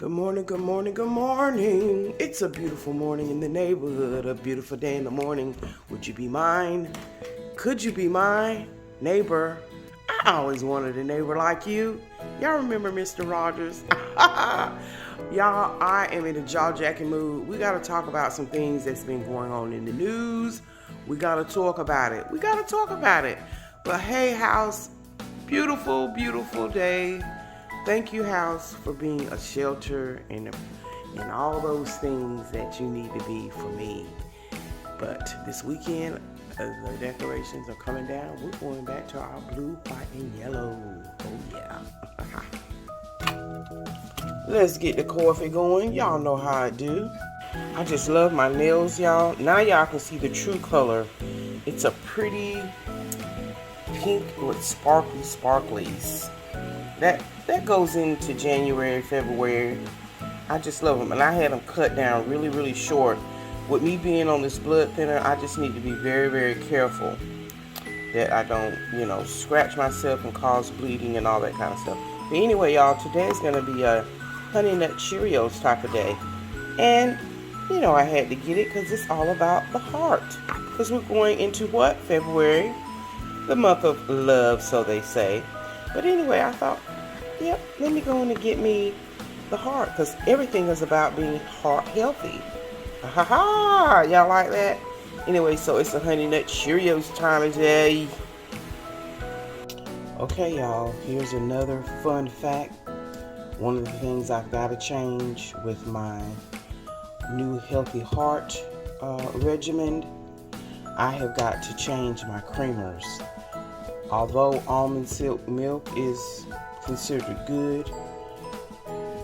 Good morning, good morning, good morning. It's a beautiful morning in the neighborhood, a beautiful day in the morning. Would you be mine? Could you be my neighbor? I always wanted a neighbor like you. Y'all remember Mr. Rogers? Y'all, I am in a jaw-jacking mood. We got to talk about some things that's been going on in the news. We got to talk about it. But hey, house, beautiful, beautiful day. Thank you, house, for being a shelter and all those things that you need to be for me. But this weekend, the decorations are coming down. We're going back to our blue, white, and yellow. Oh, yeah. Let's get the coffee going. Y'all know how I do. I just love my nails, y'all. Now y'all can see the true color. It's a pretty pink with sparklies. That goes into January, February. I just love them. And I had them cut down really, really short. With me being on this blood thinner, I just need to be very, very careful that I don't, scratch myself and cause bleeding and all that kind of stuff. But anyway, y'all, today's going to be a Honey Nut Cheerios type of day. And, I had to get it because it's all about the heart. Because we're going into what? February. The month of love, so they say. But anyway, I thought, yep, let me go in and get me the heart, because everything is about being heart healthy. Ha ha! Y'all like that? Anyway, so it's a Honey Nut Cheerios time today. Okay, y'all, here's another fun fact. One of the things I've got to change with my new healthy heart regimen, I have got to change my creamers. Although almond silk milk is considered good,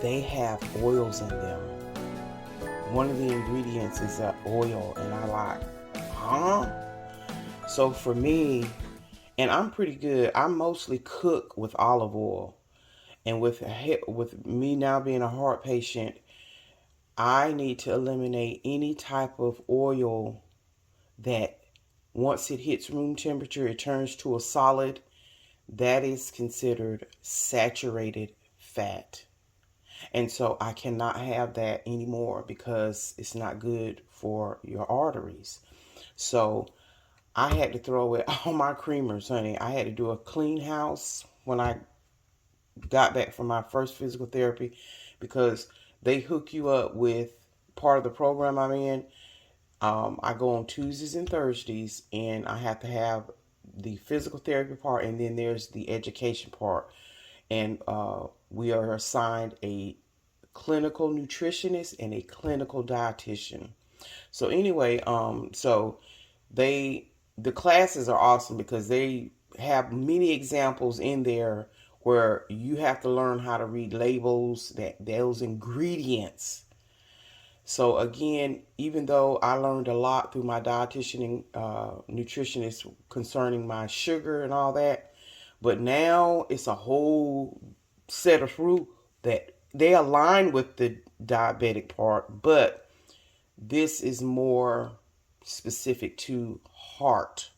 they have oils in them. One of the ingredients is that oil, and I like, huh? So for me, and I'm pretty good, I mostly cook with olive oil. And with me now being a heart patient, I need to eliminate any type of oil that once it hits room temperature, it turns to a solid. That is considered saturated fat. And so I cannot have that anymore because it's not good for your arteries. So I had to throw away all my creamers, honey. I had to do a clean house when I got back from my first physical therapy because they hook you up with part of the program I'm in. I go on Tuesdays and Thursdays, and I have to have the physical therapy part, and then there's the education part. And we are assigned a clinical nutritionist and a clinical dietitian. So anyway, the classes are awesome because they have many examples in there where you have to learn how to read labels, those ingredients. So again, even though I learned a lot through my dietitian and nutritionist concerning my sugar and all that, but now it's a whole set of fruit that they align with the diabetic part, but this is more specific to heart.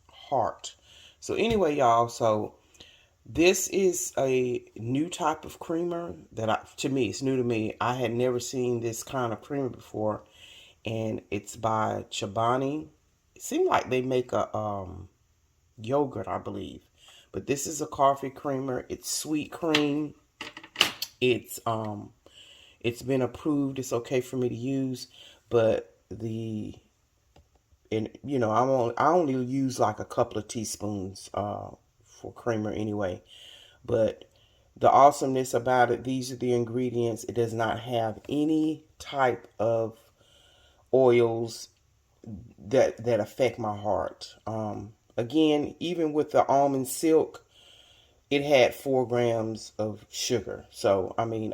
So anyway, y'all, so this is a new type of creamer that to me, it's new to me. I had never seen this kind of creamer before, and it's by Chobani. It seemed like they make a yogurt, I believe, but this is a coffee creamer. It's sweet cream. It's been approved. It's okay for me to use, but I only use like a couple of teaspoons for creamer anyway. But the awesomeness about it, these are the ingredients. It does not have any type of oils that affect my heart. Again, even with the almond silk, it had 4 grams of sugar. So, I mean,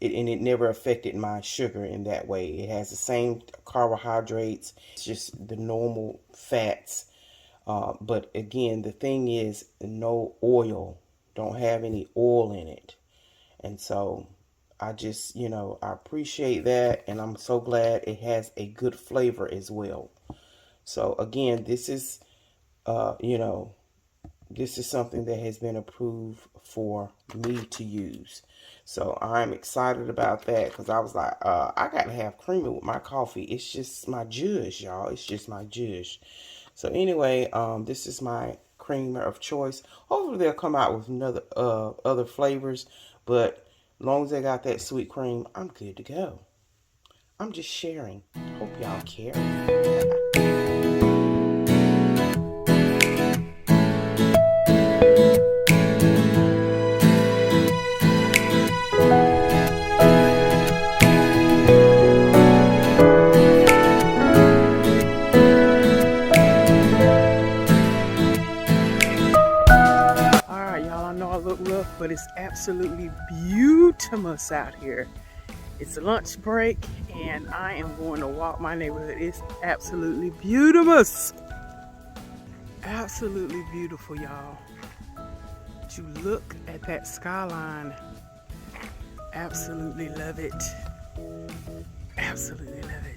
it never affected my sugar in that way. It has the same carbohydrates. It's just the normal fats. But again, the thing is no oil. Don't have any oil in it. And so I just, I appreciate that. And I'm so glad it has a good flavor as well. So again, this is, this is something that has been approved for me to use. So I'm excited about that because I was like, I got to have creamer with my coffee. It's just my judge, y'all. It's just my judge. So anyway, this is my creamer of choice. Hopefully they'll come out with another other flavors, but as long as they got that sweet cream, I'm good to go. I'm just sharing. Hope y'all care. Alright, y'all, I know I look rough, but it's absolutely beautiful out here. It's a lunch break, and I am going to walk my neighborhood. It's absolutely beautiful. Absolutely beautiful, y'all. To look at that skyline. Absolutely love it. Absolutely love it.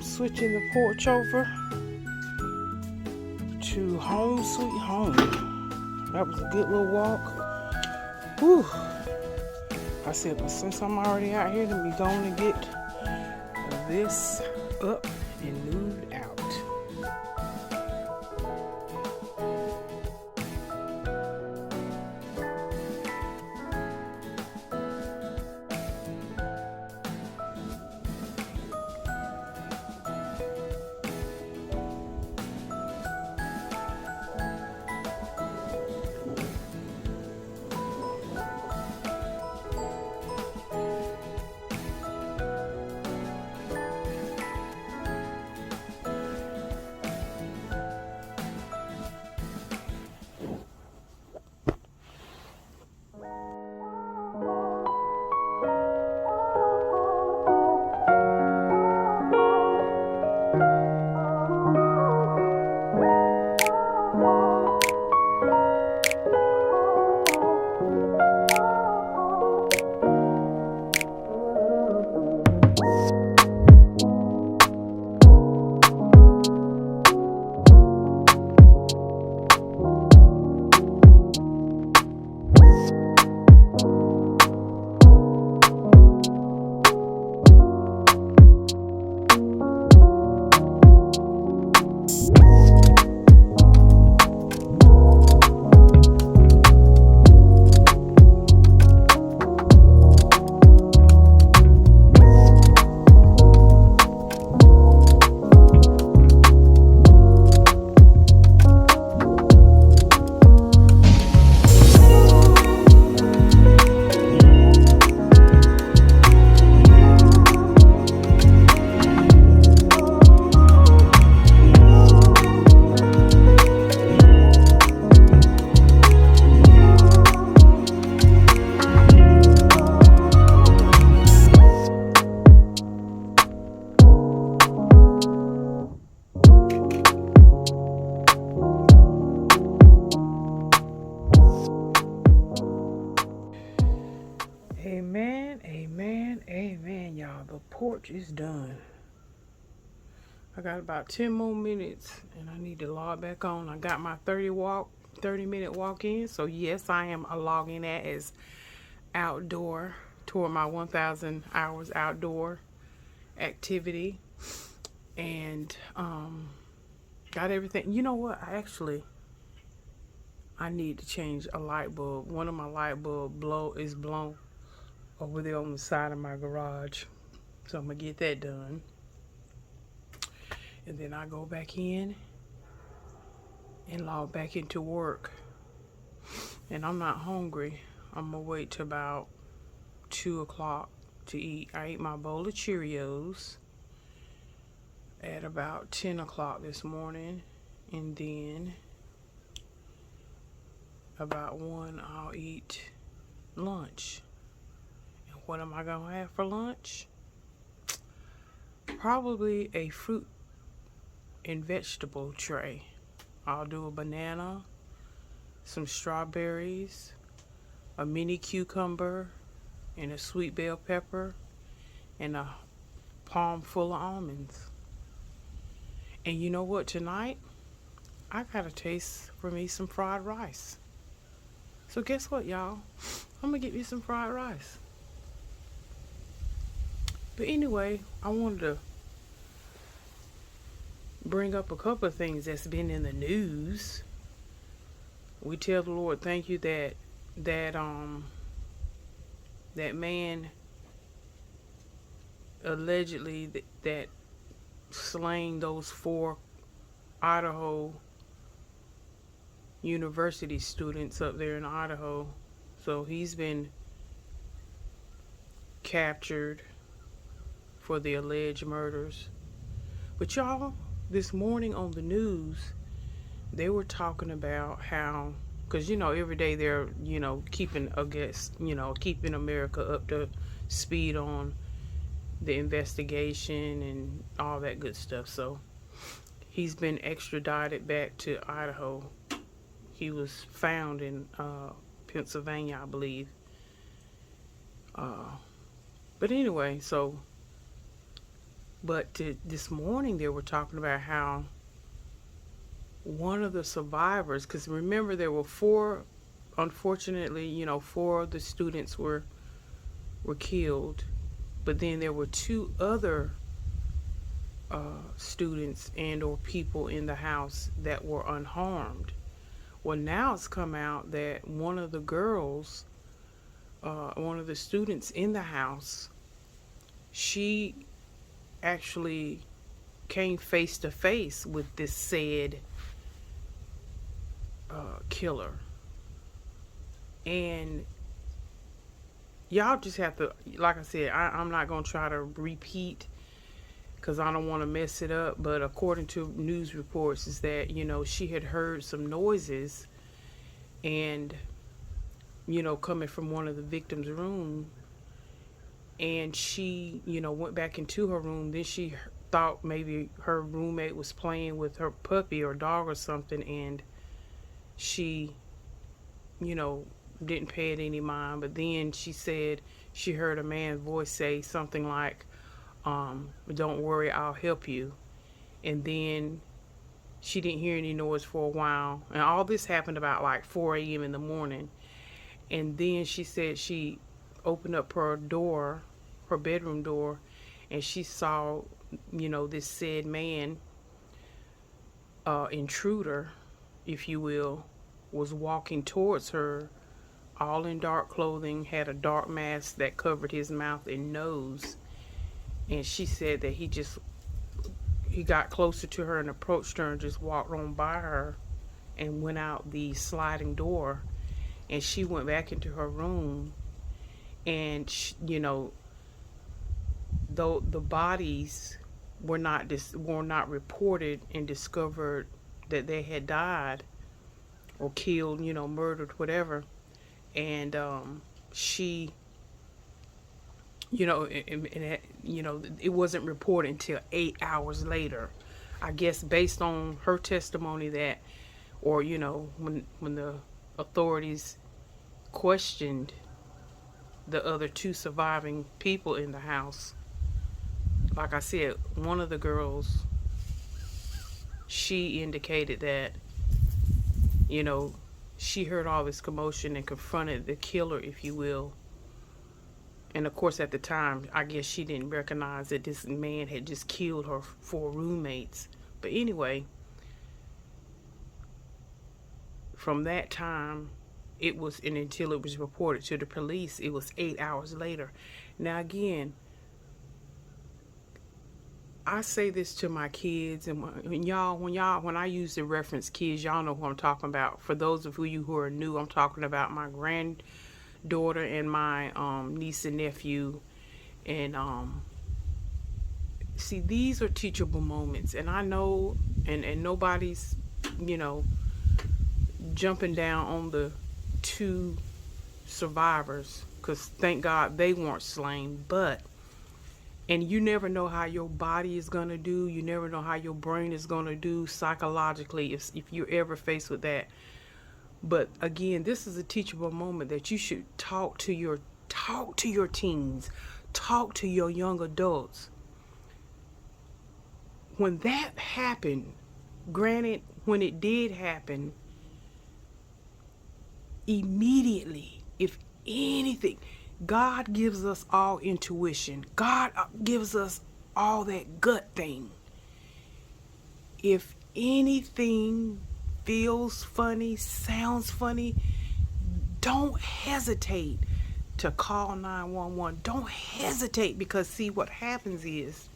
Switching the porch over to home sweet home. That was a good little walk. Whew. I said, but since I'm already out here, let me go on and get this up and moved out. Amen, amen, amen, y'all. The porch is done. I got about 10 more minutes and I need to log back on. I got my 30-minute walk in. So yes, I am logging that as outdoor toward my 1,000 hours outdoor activity. And got everything. You know what? I need to change a light bulb. One of my light bulb is blown over there on the side of my garage. So I'm gonna get that done. And then I go back in and log back into work. And I'm not hungry. I'm gonna wait till about 2 o'clock to eat. I ate my bowl of Cheerios at about 10 o'clock this morning. And then about when I'll eat lunch. And what am I going to have for lunch? Probably a fruit and vegetable tray. I'll do a banana, some strawberries, a mini cucumber, and a sweet bell pepper, and a palm full of almonds. And you know what? Tonight, I got a taste for me some fried rice. So guess what, y'all? I'm gonna get me some fried rice. But anyway, I wanted to bring up a couple of things that's been in the news. We tell the Lord thank you that that man allegedly that slain those 4 Idaho University students up there in Idaho. So he's been captured for the alleged murders. But y'all, this morning on the news, they were talking about how, because every day they're keeping, I guess, keeping America up to speed on the investigation and all that good stuff. So he's been extradited back to Idaho. He was found in Pennsylvania, I believe. But anyway, this morning they were talking about how one of the survivors, because remember there were 4, unfortunately, 4 of the students were killed, but then there were 2 other students and or people in the house that were unharmed. Well, now it's come out that one of the girls, one of the students in the house, she actually came face to face with this said killer. And y'all just have to, like I said, I'm not going to try to repeat because I don't want to mess it up. But according to news reports is that, she had heard some noises and, coming from one of the victims' room. And she, went back into her room. Then she thought maybe her roommate was playing with her puppy or dog or something. And she, didn't pay it any mind. But then she said she heard a man's voice say something like, don't worry, I'll help you. And then she didn't hear any noise for a while. And all this happened about like 4 a.m. in the morning. And then she said she opened up her door, her bedroom door, and she saw, this said man, intruder, if you will, was walking towards her, all in dark clothing, had a dark mask that covered his mouth and nose. And she said that he got closer to her and approached her and just walked on by her and went out the sliding door. And she went back into her room. And though the bodies were not reported and discovered that they had died or killed, murdered, whatever. And she, it wasn't reported until 8 hours later. I guess based on her testimony that, or when the authorities questioned the other 2 surviving people in the house, like I said, one of the girls, she indicated that, she heard all this commotion and confronted the killer, if you will. And of course, at the time, I guess she didn't recognize that this man had just killed her 4 roommates. But anyway, from that time, it was, and until it was reported to the police, it was 8 hours later. Now again, I say this to my kids, and when I use the reference kids, y'all know who I'm talking about. For those of you who are new, I'm talking about my granddaughter and my niece and nephew. And see, these are teachable moments, and I know, and nobody's, jumping down on the two survivors, because thank God they weren't slain. But, and you never know how your body is going to do. You never know how your brain is going to do psychologically if you're ever faced with that. But again, this is a teachable moment that you should talk to your teens, talk to your young adults. When that happened, granted, when it did happen, immediately, if anything, God gives us all intuition. God gives us all that gut thing. If anything feels funny, sounds funny, don't hesitate to call 911. Don't hesitate, because see, what happens is,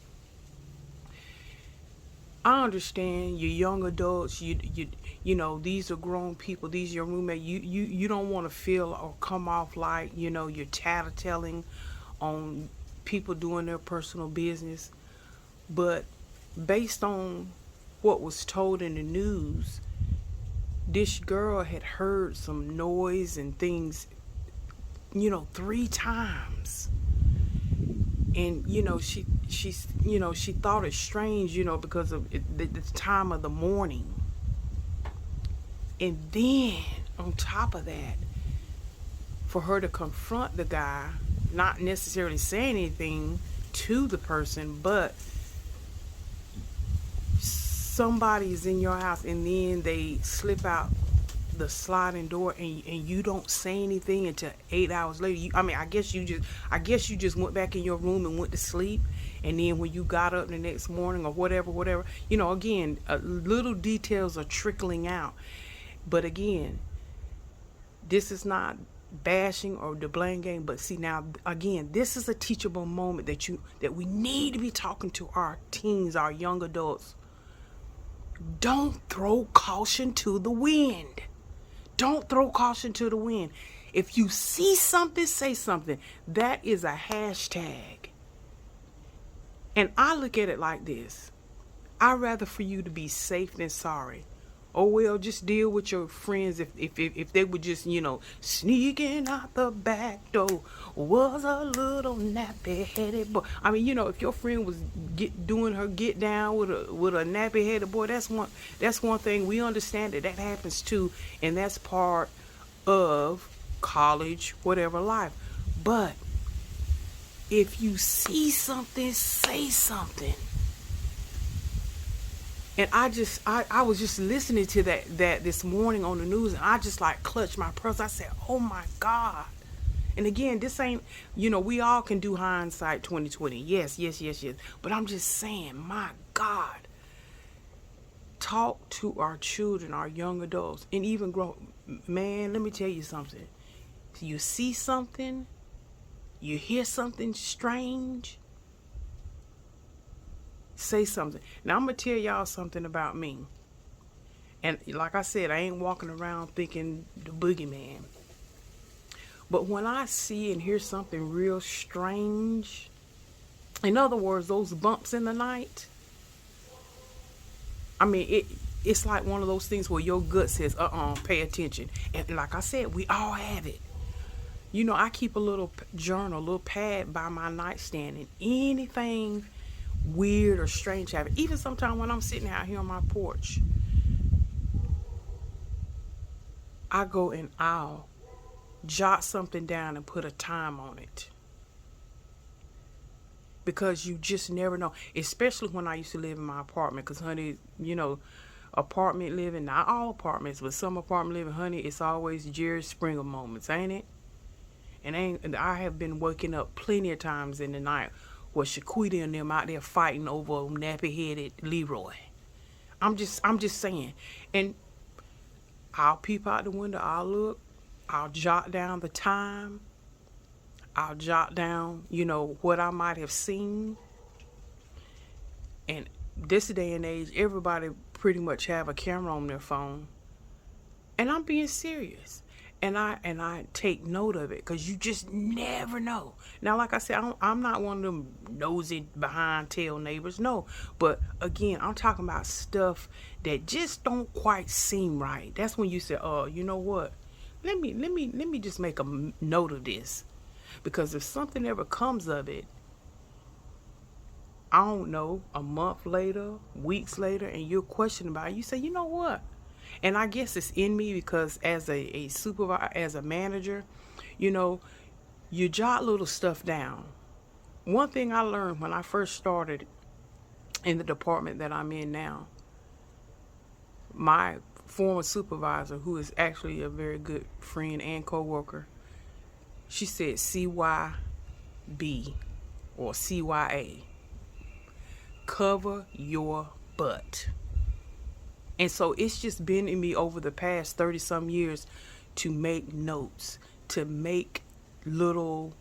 I understand you're young adults, you know, these are grown people, these are your roommate. You don't want to feel or come off like, you know, you're tattletelling on people doing their personal business. But based on what was told in the news, this girl had heard some noise and things, you know, 3 times. And you know, she thought it strange, you know, because of the time of the morning. And then on top of that, for her to confront the guy, not necessarily saying anything to the person, but somebody's in your house and then they slip out the sliding door, and you don't say anything until 8 hours later. I guess you just went back in your room and went to sleep, and then when you got up the next morning or whatever, you know, again, little details are trickling out. But again, this is not bashing or the blame game, but see, now again, this is a teachable moment that we need to be talking to our teens, our young adults. Don't throw caution to the wind. Don't throw caution to the wind. If you see something, say something. That is a hashtag. And I look at it like this. I'd rather for you to be safe than sorry. Oh well, just deal with your friends if they were just, you know, sneaking out the back door, was a little nappy-headed boy. I mean, you know, if your friend was doing her get down with a nappy-headed boy, that's one thing. We understand that happens too, and that's part of college, whatever life. But if you see something, say something. And I was just listening to that this morning on the news, and I just like clutched my purse. I said, oh my God. And again, this ain't, you know, we all can do hindsight 2020. Yes. But I'm just saying, my God. Talk to our children, our young adults, and even man, let me tell you something. You see something, you hear something strange, say something. Now I'm gonna tell y'all something about me. And like I said, I ain't walking around thinking the boogeyman. But when I see and hear something real strange, in other words, those bumps in the night, I mean, it's like one of those things where your gut says, pay attention. And like I said, we all have it. You know, I keep a little journal, a little pad by my nightstand, and anything weird or strange happen. Even sometimes when I'm sitting out here on my porch, I go and I'll jot something down and put a time on it. Because you just never know. Especially when I used to live in my apartment. Because, honey, you know, apartment living, not all apartments, but some apartment living, honey, it's always Jerry Springer moments, ain't it? And I have been waking up plenty of times in the night where Shaquita and them out there fighting over nappy-headed Leroy. I'm just saying. And I'll peep out the window, I'll look, I'll jot down the time, I'll jot down, you know, what I might have seen. And this day and age, everybody pretty much have a camera on their phone. And I'm being serious. And I take note of it, because you just never know. Now, like I said, I'm not one of them nosy behind tail neighbors, no. But again, I'm talking about stuff that just don't quite seem right. That's when you say, oh, you know what? let me just make a note of this, because if something ever comes of it, I don't know, a month later, weeks later, and you're questioning about it, you say, you know what? And I guess it's in me because as a supervisor, as a manager, you know, you jot little stuff down. One thing I learned when I first started in the department that I'm in now, my former supervisor, who is actually a very good friend and co-worker, she said CYB or CYA, cover your butt. And so it's just been in me over the past 30 some years to make notes, to make little,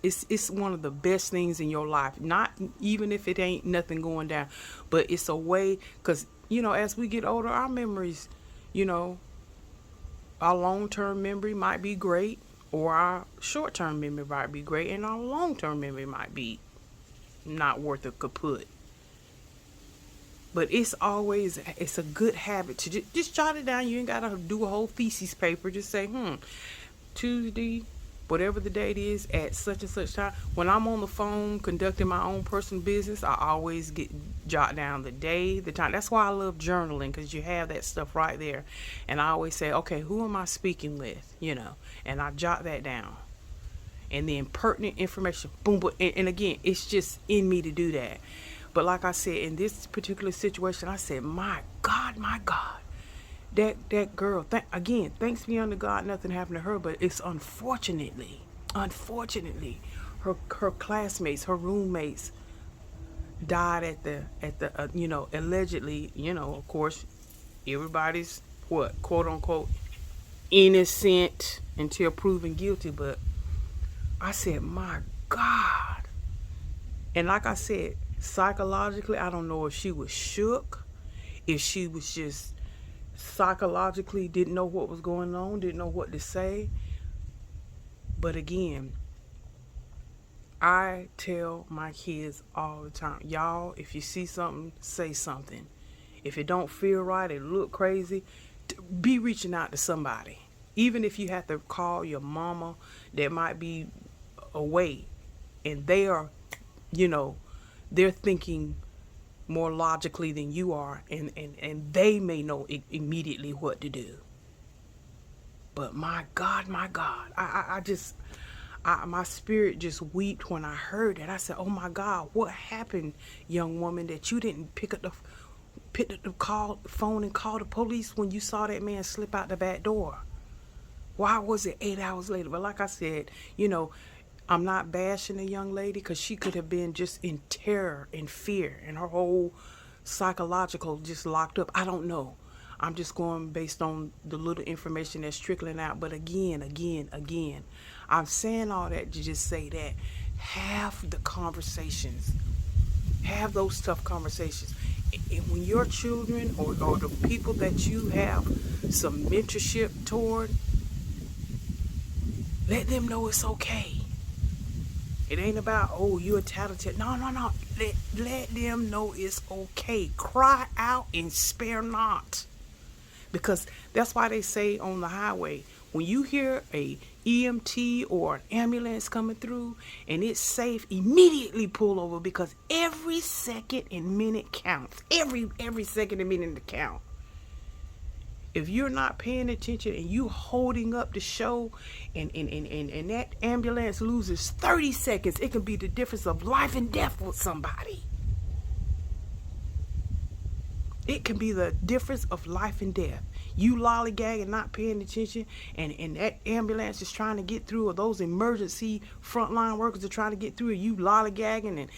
it's one of the best things in your life. Not even if it ain't nothing going down, but it's a way, because, you know, as we get older, our memories, you know, our long-term memory might be great, or our short-term memory might be great, and our long-term memory might be not worth a kaput. But it's a good habit to just jot it down. You ain't got to do a whole thesis paper. Just say, Tuesday, whatever the date is, at such and such time. When I'm on the phone conducting my own personal business, I always jot down the day, the time. That's why I love journaling, because you have that stuff right there. And I always say, okay, who am I speaking with? You know, and I jot that down. And then pertinent information, boom, boom. And again, it's just in me to do that. But like I said, in this particular situation, I said, my God, that girl, thanks be unto God, nothing happened to her, but it's unfortunately, her classmates, her roommates died at the you know, allegedly, you know, of course, everybody's quote unquote innocent until proven guilty. But I said, my God. And like I said, psychologically, I don't know if she was shook, if she was just psychologically didn't know what was going on, didn't know what to say. But again, I tell my kids all the time, y'all, if you see something, say something. If it don't feel right, it look crazy, be reaching out to somebody. Even if you have to call your mama that might be away, and they are, you know, they're thinking more logically than you are, and they may know immediately what to do. But my God, I just, my spirit just wept when I heard that. I said, oh my God, what happened, young woman, that you didn't pick up the phone and call the police when you saw that man slip out the back door? Why was it 8 hours later? But like I said, you know, I'm not bashing the young lady, because she could have been just in terror and fear, and her whole psychological just locked up. I don't know. I'm just going based on the little information that's trickling out. But again, I'm saying all that to just say that have the conversations. Have those tough conversations. And when your children or the people that you have some mentorship toward, let them know it's okay. It ain't about, oh, you're a tattletale. No. Let them know it's okay. Cry out and spare not. Because that's why they say on the highway, when you hear a EMT or an ambulance coming through and it's safe, immediately pull over, because every second and minute counts. Every second and minute count. If you're not paying attention and you holding up the show, and that ambulance loses 30 seconds, it can be the difference of life and death with somebody. It can be the difference of life and death. You lollygagging, not paying attention, and that ambulance is trying to get through, or those emergency frontline workers are trying to get through, and you lollygagging and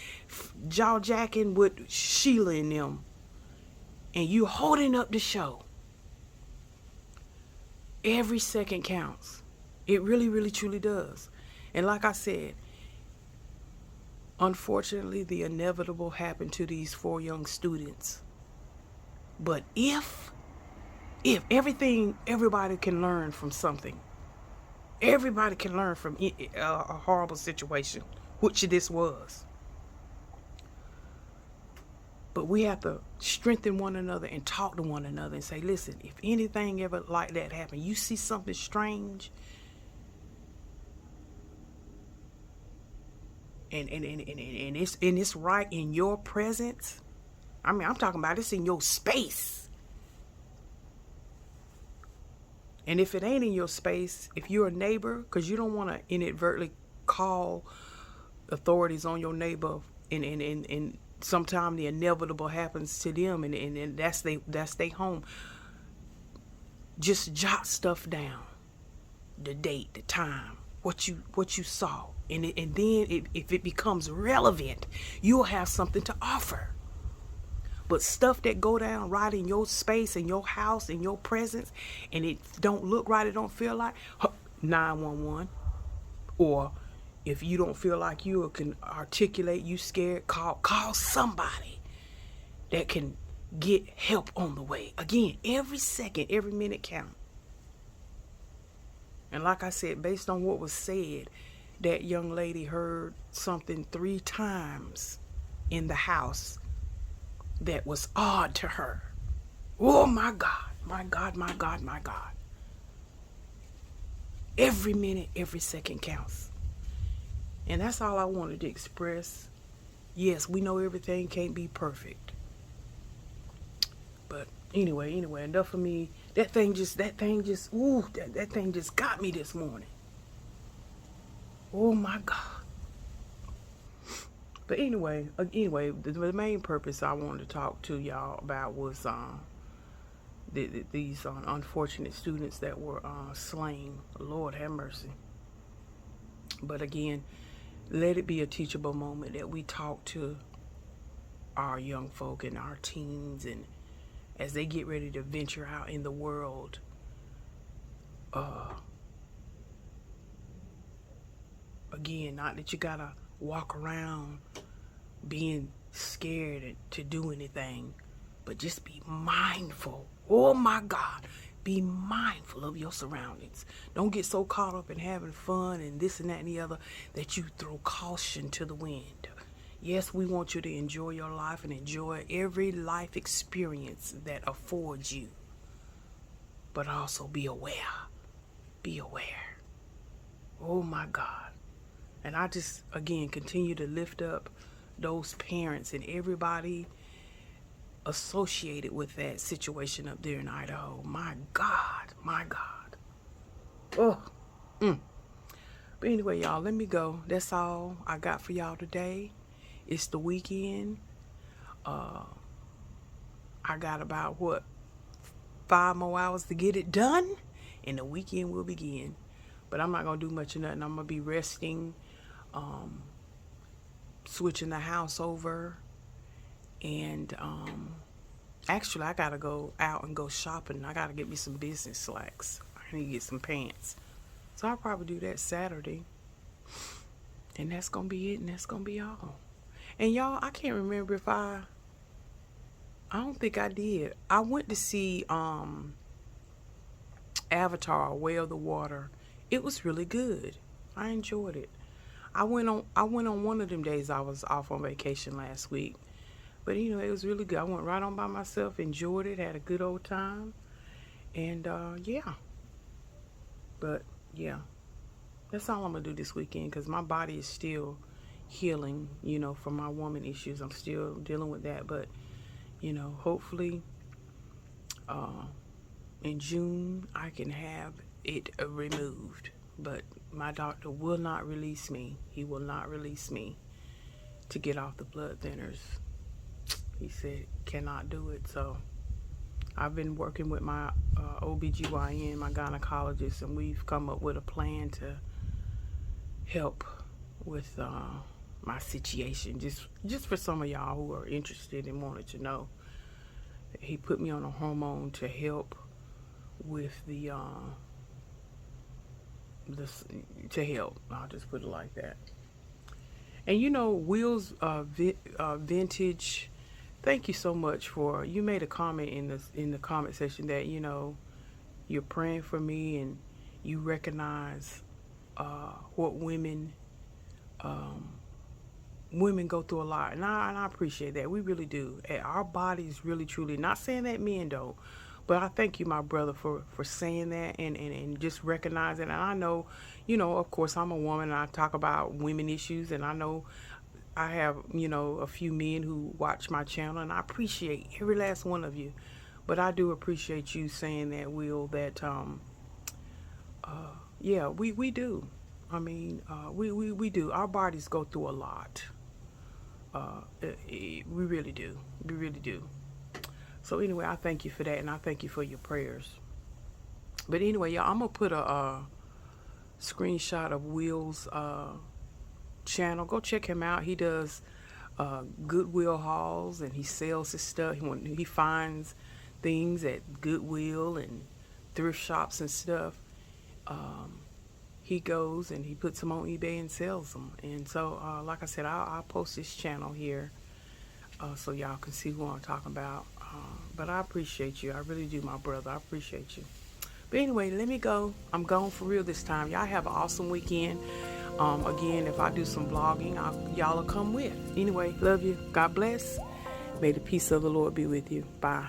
jaw-jacking with Sheila and them, and you holding up the show. Every second counts. It really, really, truly does. And like I said, unfortunately, the inevitable happened to these 4 young students. But if everybody can learn from something. Everybody can learn from a horrible situation, which this was. But we have to strengthen one another and talk to one another and say, listen, if anything ever like that happen, you see something strange, and it's right in your presence. I mean, I'm talking about it's in your space. And if it ain't in your space, if you're a neighbor, because you don't want to inadvertently call authorities on your neighbor, and sometimes the inevitable happens to them, and that's they home. Just jot stuff down, the date, the time, what you saw, and then if it becomes relevant, you'll have something to offer. But stuff that go down right in your space, in your house, in your presence, and it don't look right, it don't feel like, 911. Or if you don't feel like you can articulate, you scared, call somebody that can get help on the way. Again, every second, every minute count. And like I said, based on what was said, that young lady heard something 3 times in the house that was odd to her. Oh my God, my God, my God, my God. Every minute, every second counts. And that's all I wanted to express. Yes, we know everything can't be perfect. But anyway, enough of me. That thing just got me this morning. Oh my God. But anyway, the main purpose I wanted to talk to y'all about was these unfortunate students that were slain. Lord have mercy. But again, let it be a teachable moment that we talk to our young folk and our teens, and as they get ready to venture out in the world, again, not that you gotta walk around being scared to do anything, but just be mindful. Oh my God, be mindful of your surroundings. Don't get so caught up in having fun and this and that and the other that you throw caution to the wind. Yes, we want you to enjoy your life and enjoy every life experience that affords you, but also be aware. Be aware. Oh my God. And I just, again, continue to lift up those parents and everybody associated with that situation up there in Idaho. My God, my God. Oh. But anyway, y'all, let me go. That's all I got for y'all today. It's the weekend. I got about 5 more hours to get it done, and the weekend will begin. But I'm not gonna do much of nothing. I'm gonna be resting, switching the house over, and actually I gotta go out and go shopping. I gotta get me some business slacks. I need to get some pants. So I'll probably do that Saturday. And that's gonna be it, and that's gonna be all. And y'all, I can't remember if I don't think I did. I went to see Avatar, Way of the Water. It was really good. I enjoyed it. I went on one of them days I was off on vacation last week. But it was really good. I went right on by myself, enjoyed it, had a good old time. And yeah. But yeah. That's all I'm gonna do this weekend, because my body is still healing, from my woman issues. I'm still dealing with that, but hopefully in June I can have it removed. But my doctor will not release me. He will not release me to get off the blood thinners. He said cannot do it. So I've been working with my OBGYN, my gynecologist, and we've come up with a plan to help with my situation. Just for some of y'all who are interested and wanted to know, he put me on a hormone to help with the to help. I'll just put it like that. And Will's vintage. Thank you so much for, you made a comment in the comment section that you're praying for me and you recognize what women women go through a lot, and I appreciate that. We really do. And our bodies really, truly. Not saying that men don't, but I thank you, my brother, for saying that and just recognizing. And I know, of course, I'm a woman, and I talk about women issues, and I know I have, a few men who watch my channel, and I appreciate every last one of you. But I do appreciate you saying that, Will, that yeah, we do. I mean, we do. Our bodies go through a lot. We really do. We really do. So anyway, I thank you for that, and I thank you for your prayers. But anyway, y'all, I'm gonna put a screenshot of Will's channel. Go check him out. He does Goodwill hauls, and he sells his stuff. He finds things at Goodwill and thrift shops and stuff. He goes and he puts them on eBay and sells them. And so, like I said, I'll post this channel here so y'all can see who I'm talking about. But I appreciate you. I really do, my brother. I appreciate you. But anyway, let me go. I'm gone for real this time. Y'all have an awesome weekend. Again, if I do some vlogging, y'all will come with. Anyway, love you. God bless. May the peace of the Lord be with you. Bye.